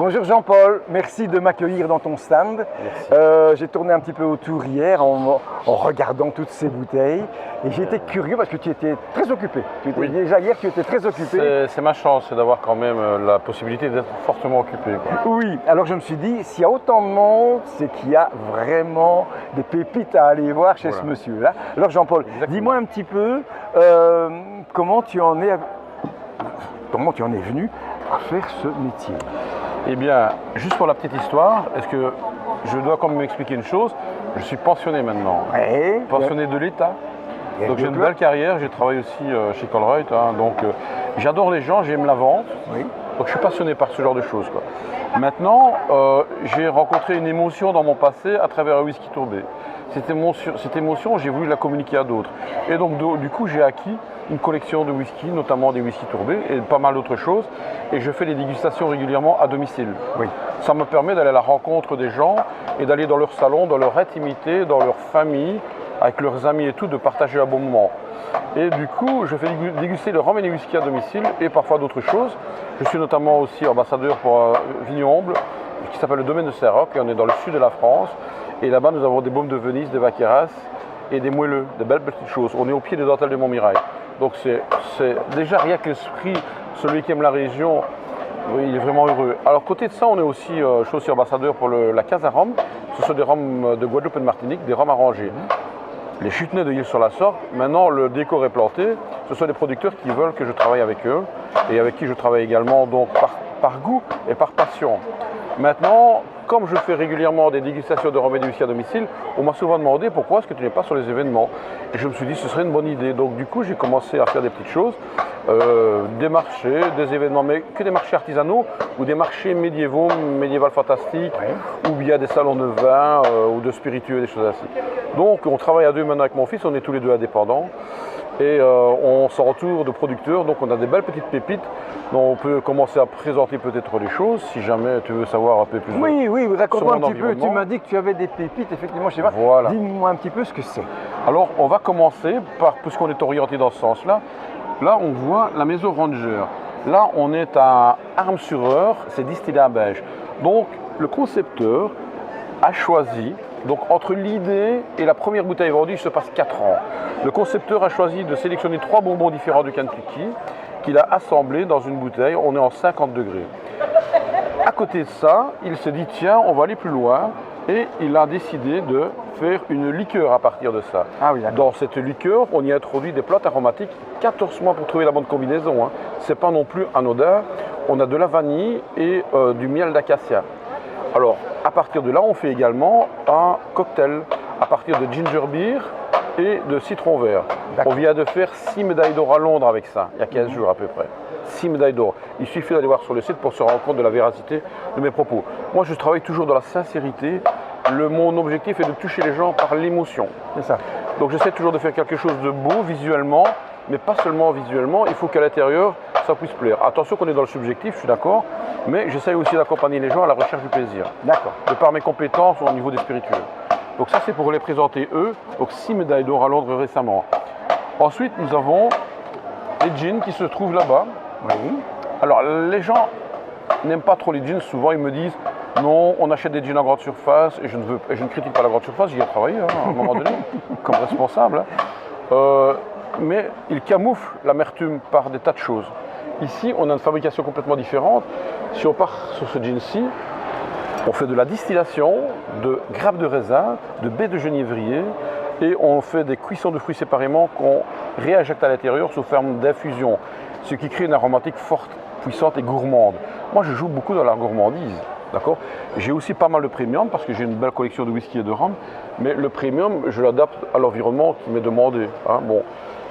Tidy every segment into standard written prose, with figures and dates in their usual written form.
Bonjour Jean-Paul, merci de m'accueillir dans ton stand. J'ai tourné un petit peu autour hier en regardant toutes ces bouteilles et j'ai été curieux parce que tu étais très occupé. Déjà hier, tu étais très occupé. C'est ma chance d'avoir quand même la possibilité d'être fortement occupé. Oui, alors je me suis dit, s'il y a autant de monde, c'est qu'il y a vraiment des pépites à aller voir chez ce monsieur-là. Alors Jean-Paul, dis-moi un petit peu comment tu en es venu à faire ce métier. Eh bien, juste pour la petite histoire, est-ce que je dois quand même m'expliquer une chose? Je suis pensionné maintenant, pensionné de l'État. Donc j'ai une belle carrière, j'ai travaillé aussi chez Colruyt, donc j'adore les gens, j'aime la vente, donc je suis passionné par ce genre de choses. Maintenant, j'ai rencontré une émotion dans mon passé à travers un whisky tourbé. Cette émotion, j'ai voulu la communiquer à d'autres. Et donc du coup, j'ai acquis une collection de whisky, notamment des whisky tourbés et pas mal d'autres choses. Et je fais des dégustations régulièrement à domicile. Ça me permet d'aller à la rencontre des gens et d'aller dans leur salon, dans leur intimité, dans leur famille, avec leurs amis et tout, de partager un bon moment. Et du coup, je fais déguster le rhum et les whisky à domicile et parfois d'autres choses. Je suis notamment aussi ambassadeur pour un vignoble qui s'appelle le domaine de Saint-Roch et on est dans le sud de la France. Et là-bas, nous avons des baumes de Venise, des Vaqueras et des moelleux, de belles petites choses. On est au pied des dentelles de Montmirail. Donc c'est déjà rien que l'esprit, celui qui aime la région, il est vraiment heureux. Alors côté de ça, je suis aussi ambassadeur pour la Casa Rhum. Ce sont des rhums de Guadeloupe et de Martinique, des rhums arrangés. Les chutnez de l'Île-sur-la-Sorgue, maintenant le décor est planté. Ce sont des producteurs qui veulent que je travaille avec eux et avec qui je travaille également donc par goût et par passion. Maintenant, comme je fais régulièrement des dégustations de rhum et de whisky à domicile, on m'a souvent demandé pourquoi est-ce que tu n'es pas sur les événements. Et je me suis dit ce serait une bonne idée. Donc du coup, j'ai commencé à faire des petites choses, des marchés, des événements, mais que des marchés artisanaux ou des marchés médiévaux, médiéval fantastique, ou bien des salons de vin ou de spiritueux, des choses ainsi. Donc on travaille à deux maintenant avec mon fils, on est tous les deux indépendants. Et on s'entoure de producteurs, donc on a des belles petites pépites dont on peut commencer à présenter peut-être les choses, si jamais tu veux savoir un peu plus. Oui, raconte-moi un petit peu, tu m'as dit que tu avais des pépites, effectivement, je sais pas, dis-moi un petit peu ce que c'est. Alors on va commencer par, puisqu'on est orienté dans ce sens-là, là on voit la maison Ranger, là on est à Armes-sur-Eure, c'est distillé à Beige. Donc le concepteur a choisi, donc entre l'idée et la première bouteille vendue, il se passe 4 ans. Le concepteur a choisi de sélectionner 3 bonbons différents du Kentucky qu'il a assemblés dans une bouteille, on est en 50 degrés. À côté de ça, il se dit tiens, on va aller plus loin et il a décidé de faire une liqueur à partir de ça. Dans cette liqueur, on y introduit des plantes aromatiques, 14 mois pour trouver la bonne combinaison. Ce n'est pas non plus anodin. On a de la vanille et du miel d'acacia. Alors, à partir de là, on fait également un cocktail à partir de ginger beer et de citron vert. On vient de faire 6 médailles d'or à Londres avec ça, il y a 15 jours à peu près. 6 médailles d'or. Il suffit d'aller voir sur le site pour se rendre compte de la véracité de mes propos. Moi, je travaille toujours dans la sincérité. Mon objectif est de toucher les gens par l'émotion. C'est ça. Donc, j'essaie toujours de faire quelque chose de beau visuellement, mais pas seulement visuellement. Il faut qu'à l'intérieur, ça puisse plaire. Attention qu'on est dans le subjectif, je suis d'accord, mais j'essaie aussi d'accompagner les gens à la recherche du plaisir. D'accord. De par mes compétences au niveau des spiritueux. Donc ça, c'est pour les présenter eux. Donc 6 médailles d'or à Londres récemment. Ensuite, nous avons les jeans qui se trouvent là-bas. Alors, les gens n'aiment pas trop les jeans. Souvent, ils me disent non, on achète des jeans en grande surface et je ne critique pas la grande surface. J'y ai travaillé à un moment donné comme responsable. Mais ils camouflent l'amertume par des tas de choses. Ici, on a une fabrication complètement différente. Si on part sur ce jean-ci, on fait de la distillation de grappes de raisin, de baies de genévrier et on fait des cuissons de fruits séparément qu'on réinjecte à l'intérieur sous forme d'infusion, ce qui crée une aromatique forte, puissante et gourmande. Moi, je joue beaucoup dans la gourmandise. D'accord. J'ai aussi pas mal de premium parce que j'ai une belle collection de whisky et de rhum, mais le premium, je l'adapte à l'environnement qui m'est demandé. Bon,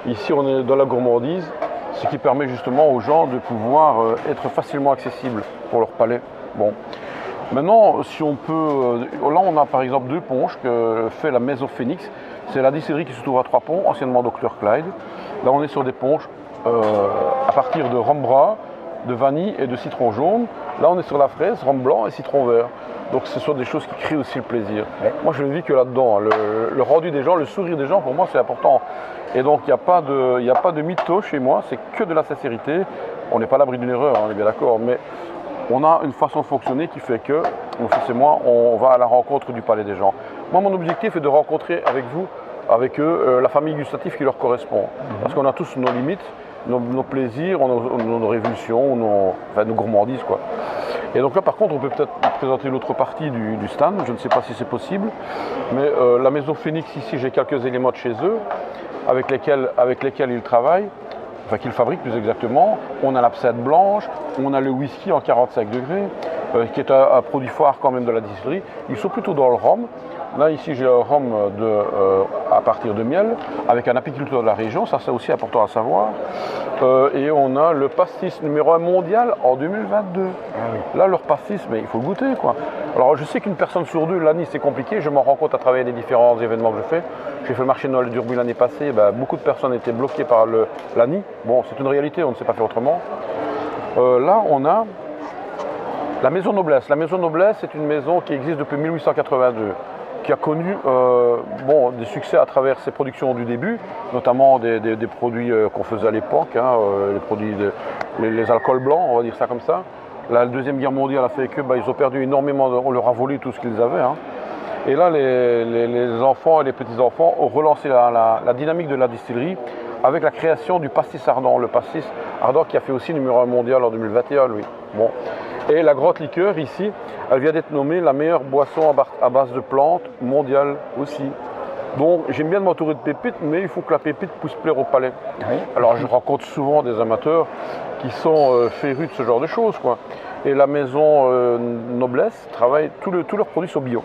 ici, on est dans la gourmandise, ce qui permet justement aux gens de pouvoir être facilement accessibles pour leur palais. Bon. Maintenant, si on peut, là on a par exemple 2 punchs que fait la Maison Phoenix. C'est la distillerie qui se trouve à Trois-Ponts, anciennement Dr Clyde. Là on est sur des punchs à partir de rhum brun, de vanille et de citron jaune. Là on est sur la fraise, rhum blanc et citron vert. Donc ce sont des choses qui créent aussi le plaisir. Moi je ne vis que là-dedans. Le rendu des gens, le sourire des gens, pour moi c'est important. Et donc il n'y a pas de mytho chez moi, c'est que de la sincérité. On n'est pas à l'abri d'une erreur, on est bien d'accord, mais on a une façon de fonctionner qui fait que, mon fils et moi, on va à la rencontre du palais des gens. Moi, mon objectif est de rencontrer avec vous, avec eux, la famille gustative qui leur correspond. Parce qu'on a tous nos limites, nos plaisirs, nos révulsions, nos gourmandises, quoi. Et donc là, par contre, on peut peut-être présenter l'autre partie du stand. Je ne sais pas si c'est possible. Mais la maison Phoenix, ici, j'ai quelques éléments de chez eux avec lesquels ils travaillent. Enfin, qu'ils fabriquent plus exactement. On a l'absinthe blanche, on a le whisky en 45 degrés, qui est un produit phare quand même de la distillerie. Ils sont plutôt dans le rhum. Là, ici, j'ai un rhum à partir de miel, avec un apiculteur de la région, ça c'est aussi important à savoir. Et on a le pastis numéro 1 mondial en 2022. Ah oui. Là, leur pastis, mais il faut le goûter, quoi. Alors, je sais qu'une personne sur deux, l'année, c'est compliqué. Je m'en rends compte à travers les différents événements que je fais. J'ai fait le marché de Noël d'Urbu l'année passée. Beaucoup de personnes étaient bloquées par l'ANI. Bon, c'est une réalité, on ne sait pas faire autrement. Là, on a la Maison Noblesse. La Maison Noblesse, c'est une maison qui existe depuis 1882. Qui a connu des succès à travers ses productions du début, notamment des produits qu'on faisait à l'époque, les produits, les alcools blancs, on va dire ça comme ça. La Deuxième Guerre mondiale a fait que ils ont perdu énormément, on leur a volé tout ce qu'ils avaient. Et là, les enfants et les petits-enfants ont relancé la dynamique de la distillerie avec la création du pastis ardent. Le pastis ardent qui a fait aussi numéro 1 mondial en 2021, lui. Bon. Et la grotte liqueur, ici, elle vient d'être nommée la meilleure boisson à base de plantes mondiale aussi. Donc, j'aime bien m'entourer de pépites, mais il faut que la pépite puisse plaire au palais. Oui. Alors, je rencontre souvent des amateurs qui sont férus de ce genre de choses, quoi. Et la maison Noblesse travaille, tous leurs produits sont bio.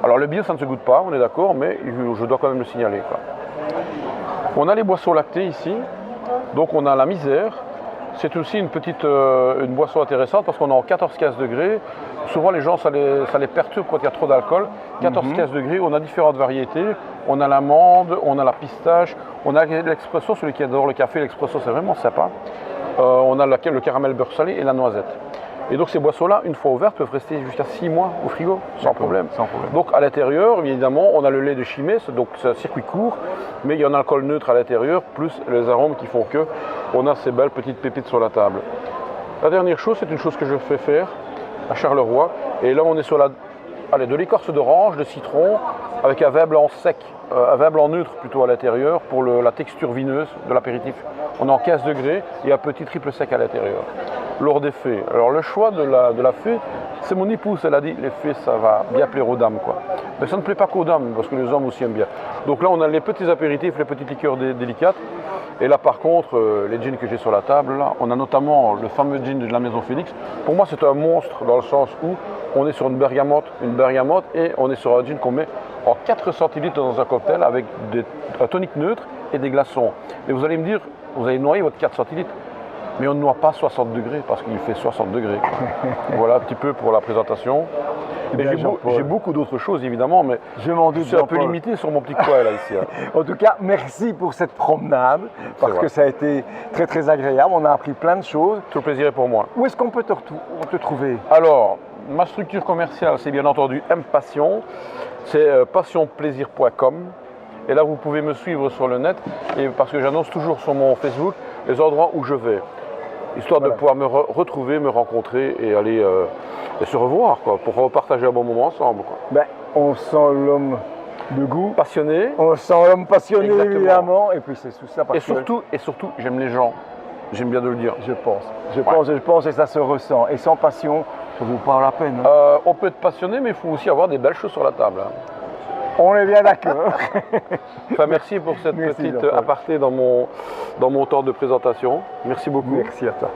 Alors, le bio, ça ne se goûte pas, on est d'accord, mais je dois quand même le signaler, quoi. On a les boissons lactées ici. Donc, on a la misère. C'est aussi une boisson intéressante parce qu'on est en 14-15 degrés. Souvent, les gens, ça les perturbe quand il y a trop d'alcool. 14-15 degrés, on a différentes variétés. On a l'amande, on a la pistache, on a l'expresso, celui qui adore le café, l'expresso, c'est vraiment sympa. On a le caramel beurre salé et la noisette. Et donc, ces boissons-là, une fois ouvertes, peuvent rester jusqu'à 6 mois au frigo, sans problème. Donc, à l'intérieur, évidemment, on a le lait de Chimay, donc c'est un circuit court, mais il y a un alcool neutre à l'intérieur, plus les arômes qui font que on a ces belles petites pépites sur la table. La dernière chose, c'est une chose que je fais faire à Charleroi. Et là, on est sur de l'écorce d'orange, de citron, avec un vin blanc sec, un vin blanc neutre plutôt à l'intérieur, pour la texture vineuse de l'apéritif. On est en 15 degrés et un petit triple sec à l'intérieur. Lors des fées. Alors le choix de la fée, c'est mon épouse, elle a dit les fées ça va bien plaire aux dames, quoi. Mais ça ne plaît pas qu'aux dames, parce que les hommes aussi aiment bien. Donc là on a les petits apéritifs, les petites liqueurs délicates. Et là par contre, les gins que j'ai sur la table, là, on a notamment le fameux gin de la Maison Phoenix. Pour moi c'est un monstre dans le sens où on est sur une bergamote et on est sur un gin qu'on met en 4 centilitres dans un cocktail avec un tonique neutre et des glaçons. Et vous allez me dire, vous allez noyer votre 4 centilitres. Mais on ne noie pas 60 degrés parce qu'il fait 60 degrés. Voilà un petit peu pour la présentation. J'ai beaucoup d'autres choses évidemment, mais je suis un peu limité sur mon petit coin là ici. En tout cas, merci pour cette promenade, parce que ça a été très très agréable. On a appris plein de choses. Tout le plaisir est pour moi. Où est-ce qu'on peut te trouver? Alors, ma structure commerciale, c'est bien entendu M-Passion. C'est passionplaisir.com. Et là, vous pouvez me suivre sur le net, et parce que j'annonce toujours sur mon Facebook les endroits où je vais. Histoire de pouvoir me retrouver, me rencontrer et aller se revoir, quoi, pour repartager un bon moment ensemble, quoi. On sent l'homme de goût. Passionné. On sent l'homme passionné, évidemment. Et puis c'est tout ça. Et surtout, j'aime les gens. J'aime bien de le dire. Je pense, et ça se ressent. Et sans passion, ça ne vaut pas la peine. On peut être passionné, mais il faut aussi avoir des belles choses sur la table. On est bien d'accord. Merci pour cette petite aparté dans mon temps de présentation. Merci beaucoup. Merci à toi.